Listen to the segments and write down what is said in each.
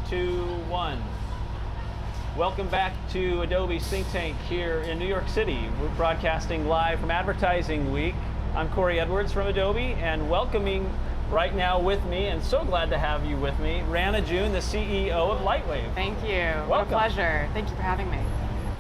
2, 1. Welcome back to Adobe's think tank here in New York City. We're broadcasting live from Advertising Week. I'm Corey Edwards from Adobe, and welcoming right now with me, and so glad to have you with me, Rana, the CEO of Lightwave. Thank you. Welcome. What a pleasure. Thank you for having me.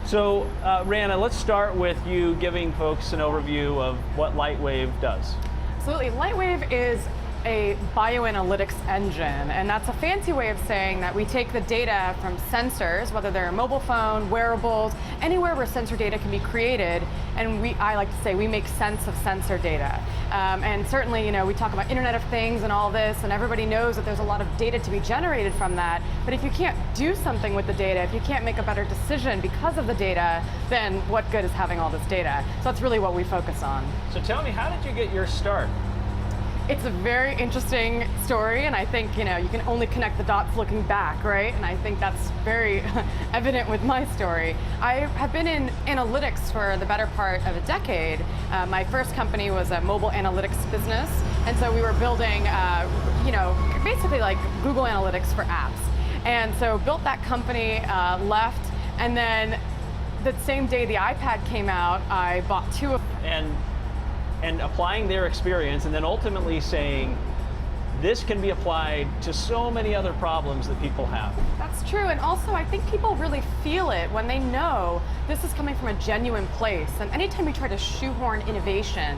So, Rana, let's start with you giving folks an overview of what Lightwave does. Absolutely. Lightwave is a bioanalytics engine, and that's a fancy way of saying that we take the data from sensors, whether they're a mobile phone, wearables, anywhere where sensor data can be created, and I like to say we make sense of sensor data. And certainly, we talk about Internet of Things and all this, and everybody knows that there's a lot of data to be generated from that, but if you can't do something with the data, if you can't make a better decision because of the data, then what good is having all this data? So that's really what we focus on. So tell me, how did you get your start? It's a very interesting story, and I think you can only connect the dots looking back, right? And I think that's very evident with my story. I have been in analytics for the better part of a decade. My first company was a mobile analytics business, and so we were building, basically like Google Analytics for apps. And so built that company, left, and then the same day the iPad came out, I bought two of them. And applying their experience, and then ultimately saying, this can be applied to so many other problems that people have. That's true, and also I think people really feel it when they know this is coming from a genuine place. And anytime you try to shoehorn innovation,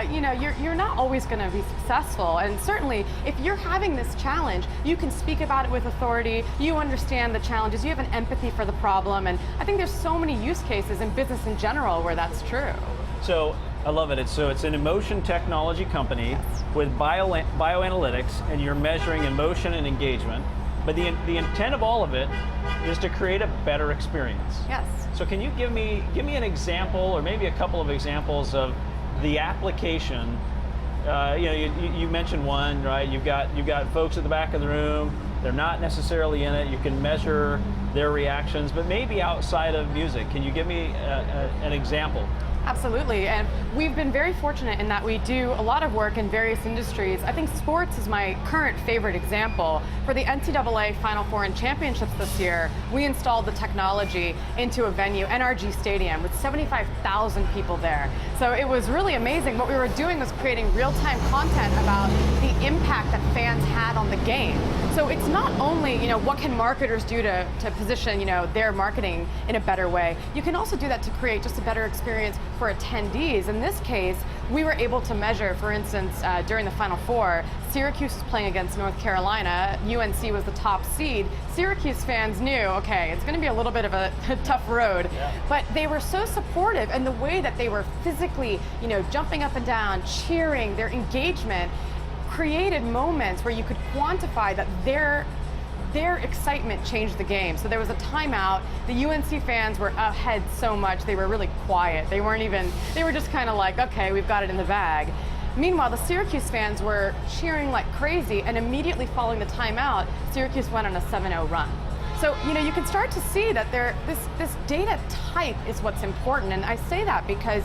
you're not always going to be successful. And certainly, if you're having this challenge, you can speak about it with authority, you understand the challenges, you have an empathy for the problem, and I think there's so many use cases in business in general where that's true. So, I love it. So it's an emotion technology company, yes, with bioanalytics, and you're measuring emotion and engagement. But the intent of all of it is to create a better experience. Yes. So can you give me an example, or maybe a couple of examples of the application? You mentioned one, right? You've got folks at the back of the room. They're not necessarily in it. You can measure their reactions, but maybe outside of music. Can you give me an example? Absolutely, and we've been very fortunate in that we do a lot of work in various industries. I think sports is my current favorite example. For the NCAA Final Four and Championships this year, we installed the technology into a venue, NRG Stadium, with 75,000 people there. So it was really amazing. What we were doing was creating real-time content about the impact that fans had on the game. So it's not only, what can marketers do to position, their marketing in a better way. You can also do that to create just a better experience for attendees. In this case, we were able to measure, for instance, during the Final Four, Syracuse was playing against North Carolina, UNC was the top seed. Syracuse fans knew, okay, it's going to be a little bit of a tough road, yeah, but they were so supportive, and the way that they were physically, jumping up and down, cheering, their engagement created moments where you could quantify that their excitement changed the game. So there was a timeout. The UNC fans were ahead so much, they were really quiet. They were just kind of like, okay, we've got it in the bag. Meanwhile, the Syracuse fans were cheering like crazy, and immediately following the timeout, Syracuse went on a 7-0 run. So, you can start to see that this data type is what's important, and I say that because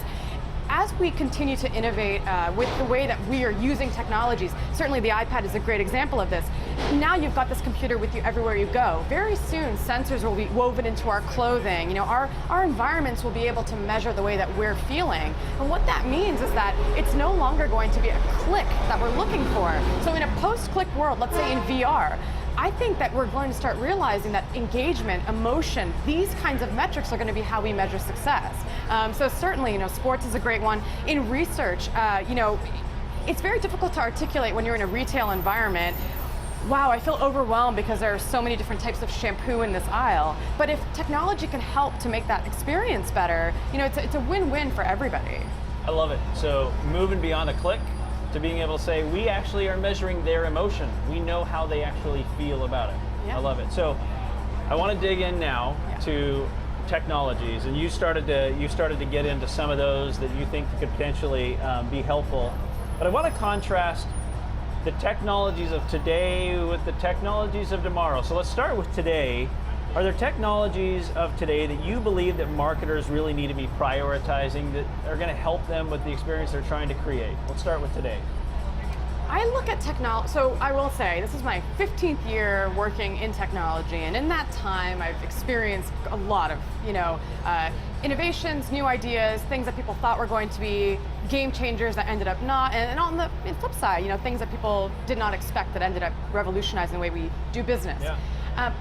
as we continue to innovate with the way that we are using technologies, certainly the iPad is a great example of this. Now you've got this computer with you everywhere you go. Very soon, sensors will be woven into our clothing. Our environments will be able to measure the way that we're feeling. And what that means is that it's no longer going to be a click that we're looking for. So in a post-click world, let's say in VR, I think that we're going to start realizing that engagement, emotion, these kinds of metrics are going to be how we measure success. So certainly, sports is a great one. In research, it's very difficult to articulate when you're in a retail environment. Wow, I feel overwhelmed because there are so many different types of shampoo in this aisle. But if technology can help to make that experience better, it's a win-win for everybody. I love it. So moving beyond a click to being able to say, we actually are measuring their emotion. We know how they actually feel about it. Yeah. I love it. So I want to dig in now, yeah, to technologies, and you started to get into some of those that you think could potentially be helpful. But I want to contrast the technologies of today with the technologies of tomorrow. So let's start with today. Are there technologies of today that you believe that marketers really need to be prioritizing that are going to help them with the experience they're trying to create? Let's start with today. I look at technology, so I will say, this is my 15th year working in technology, and in that time I've experienced a lot of, innovations, new ideas, things that people thought were going to be game changers that ended up not, and on the flip side, things that people did not expect that ended up revolutionizing the way we do business. Yeah.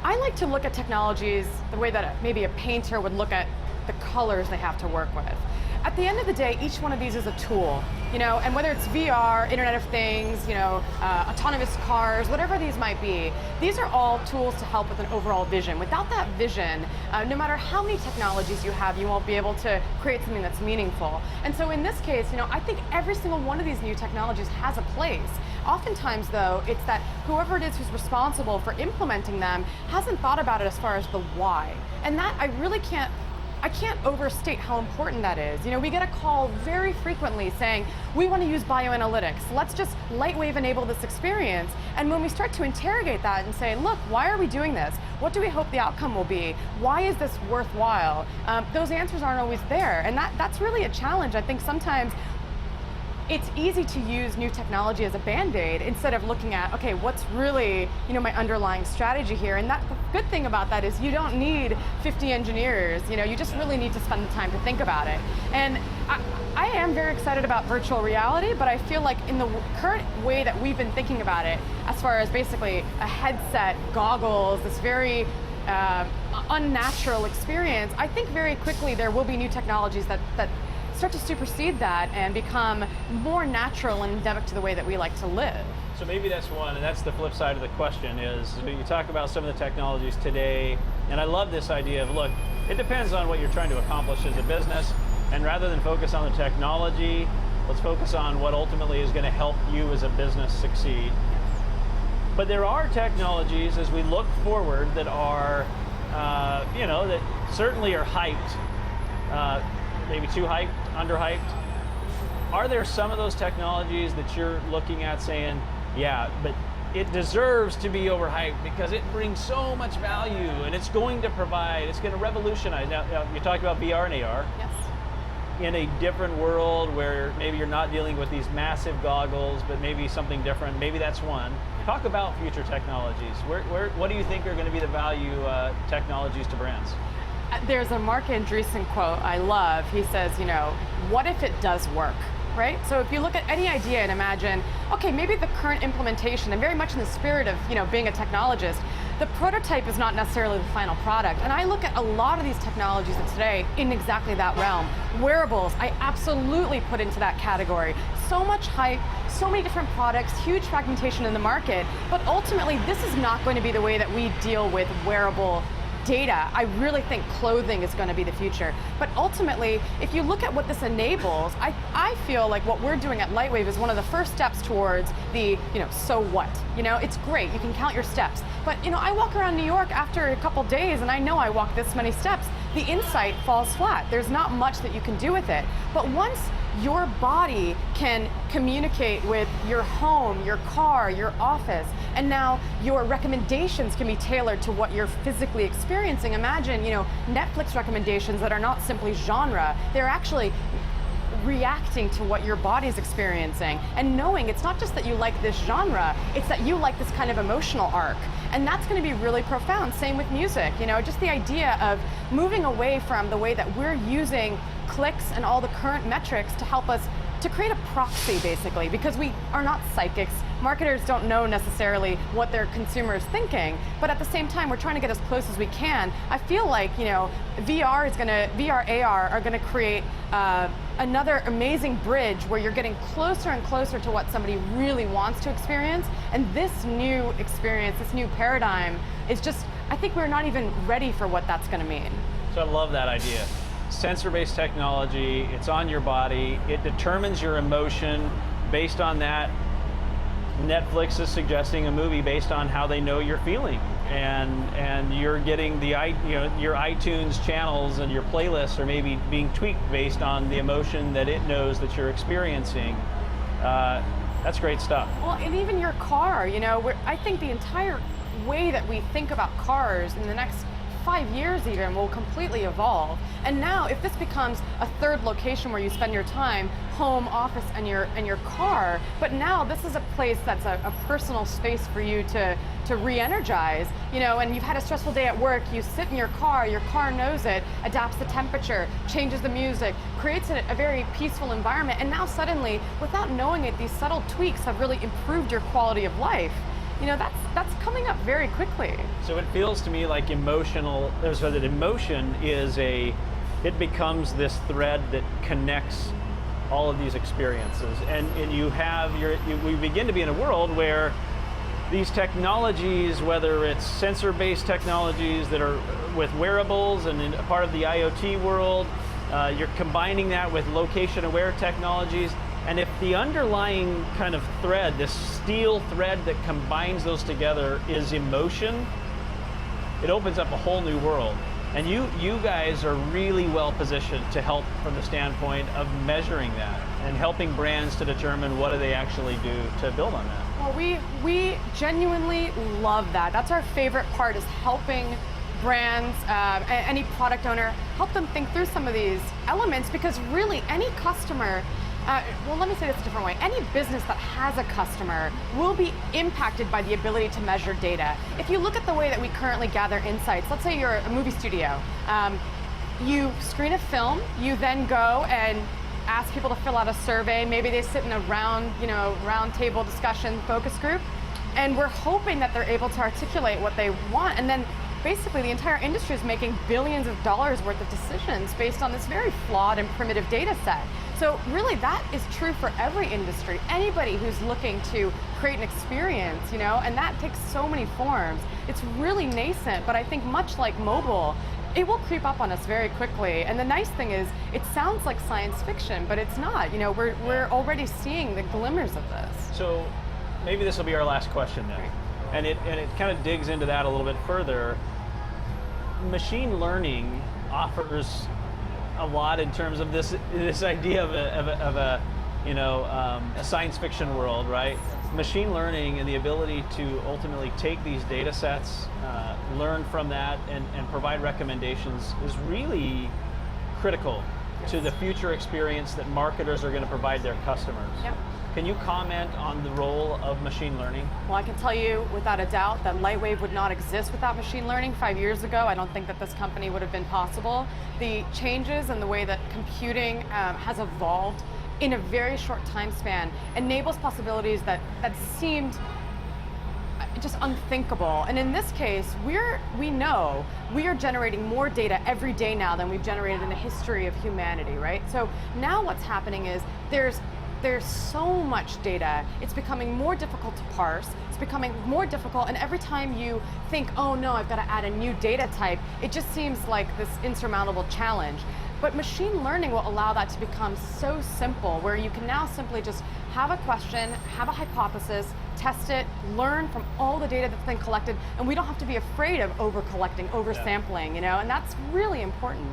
I like to look at technologies the way that maybe a painter would look at the colors they have to work with. At the end of the day, each one of these is a tool, and whether it's VR, Internet of Things, autonomous cars, whatever these might be, these are all tools to help with an overall vision. Without that vision, no matter how many technologies you have, you won't be able to create something that's meaningful. And so in this case, I think every single one of these new technologies has a place. Oftentimes, though, it's that whoever it is who's responsible for implementing them hasn't thought about it as far as the why. And that I can't overstate how important that is. We get a call very frequently saying, we want to use bioanalytics. Let's just Lightwave enable this experience. And when we start to interrogate that and say, look, why are we doing this? What do we hope the outcome will be? Why is this worthwhile? Those answers aren't always there. And that's really a challenge. I think sometimes it's easy to use new technology as a Band-Aid instead of looking at, okay, what's really, my underlying strategy here? And the good thing about that is you don't need 50 engineers, you just really need to spend the time to think about it. And I am very excited about virtual reality, but I feel like in the current way that we've been thinking about it, as far as basically a headset, goggles, this very unnatural experience, I think very quickly there will be new technologies that start to supersede that and become more natural and endemic to the way that we like to live. So maybe that's one, and that's the flip side of the question is, you talk about some of the technologies today, and I love this idea of, look, it depends on what you're trying to accomplish as a business, and rather than focus on the technology, let's focus on what ultimately is going to help you as a business succeed. But there are technologies, as we look forward, that are, that certainly are hyped, maybe too hyped, underhyped. Are there some of those technologies that you're looking at saying, yeah, but it deserves to be overhyped because it brings so much value and it's going to revolutionize. Now you talked about VR and AR. Yes. In a different world where maybe you're not dealing with these massive goggles, but maybe something different, maybe that's one. Talk about future technologies. What do you think are going to be the value technologies to brands? There's a Mark Andreessen quote I love. He says, what if it does work, right? So if you look at any idea and imagine, okay, maybe the current implementation, and very much in the spirit of being a technologist, the prototype is not necessarily the final product. And I look at a lot of these technologies of today in exactly that realm. Wearables, I absolutely put into that category. So much hype, so many different products, huge fragmentation in the market, but ultimately this is not going to be the way that we deal with wearable data. I really think clothing is going to be the future. But ultimately, if you look at what this enables, I feel like what we're doing at Lightwave is one of the first steps towards the, so what? It's great, you can count your steps. But, I walk around New York after a couple days and I know I walk this many steps. The insight falls flat. There's not much that you can do with it. But once your body can communicate with your home, your car, your office, and now your recommendations can be tailored to what you're physically experiencing. Imagine, Netflix recommendations that are not simply genre, they're actually reacting to what your body's experiencing and knowing it's not just that you like this genre, it's that you like this kind of emotional arc. And that's going to be really profound. Same with music, just the idea of moving away from the way that we're using clicks and all the current metrics to help us to create a proxy, basically, because we are not psychics. Marketers don't know necessarily what their consumer is thinking, but at the same time, we're trying to get as close as we can. I feel like, VR, AR are going to create another amazing bridge where you're getting closer and closer to what somebody really wants to experience. And this new experience, this new paradigm is just, I think we're not even ready for what that's going to mean. So I love that idea. Sensor-based technology, it's on your body, it determines your emotion. Based on that, Netflix is suggesting a movie based on how they know you're feeling, and you're getting your iTunes channels and your playlists are maybe being tweaked based on the emotion that it knows that you're experiencing. That's great stuff. Well, and even your car, I think the entire way that we think about cars in the next 5 years even will completely evolve. And now if this becomes a third location where you spend your time, home, office, and your car, but now this is a place that's a personal space for you to re-energize, and you've had a stressful day at work, you sit in your car knows it, adapts the temperature, changes the music, creates a very peaceful environment, and now suddenly, without knowing it, these subtle tweaks have really improved your quality of life. That's coming up very quickly. So it feels to me like emotion it becomes this thread that connects all of these experiences. And we begin to be in a world where these technologies, whether it's sensor-based technologies that are with wearables and a part of the IoT world, you're combining that with location-aware technologies. And if the underlying kind of thread, this steel thread that combines those together is emotion, it opens up a whole new world. And you guys are really well positioned to help from the standpoint of measuring that and helping brands to determine what do they actually do to build on that. Well, we genuinely love that. That's our favorite part, is helping brands, any product owner, help them think through some of these elements, because really any customer, well, let me say this a different way. Any business that has a customer will be impacted by the ability to measure data. If you look at the way that we currently gather insights, let's say you're a movie studio, you screen a film, you then go and ask people to fill out a survey. Maybe they sit in a round table discussion focus group, and we're hoping that they're able to articulate what they want, and then basically the entire industry is making billions of dollars worth of decisions based on this very flawed and primitive data set. So really that is true for every industry. Anybody who's looking to create an experience, and that takes so many forms. It's really nascent, but I think much like mobile, it will creep up on us very quickly. And the nice thing is, it sounds like science fiction, but it's not. We're already seeing the glimmers of this. So maybe this will be our last question then. And it kind of digs into that a little bit further. Machine learning offers a lot in terms of this idea of a science fiction world, right? Machine learning and the ability to ultimately take these data sets, learn from that, and provide recommendations is really critical to the future experience that marketers are going to provide their customers. Yep. Can you comment on the role of machine learning? Well, I can tell you without a doubt that Lightwave would not exist without machine learning. 5 years ago, I don't think that this company would have been possible. The changes in the way that computing has evolved in a very short time span enables possibilities that seemed just unthinkable. And in this case, we know we are generating more data every day now than we've generated in the history of humanity, right? So now what's happening is there's so much data, it's becoming more difficult to parse, it's becoming more difficult, and every time you think, oh no, I've got to add a new data type, it just seems like this insurmountable challenge. But machine learning will allow that to become so simple, where you can now simply just have a question, have a hypothesis, test it, learn from all the data that's been collected, and we don't have to be afraid of over-collecting, over-sampling, and that's really important.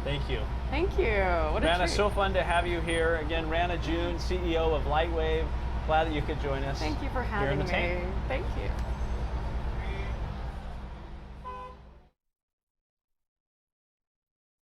Thank you. Thank you. What a Rana, treat. so fun to have you here. Again, Rana June, CEO of Lightwave. Glad that you could join us. Thank you for having me. Thank you.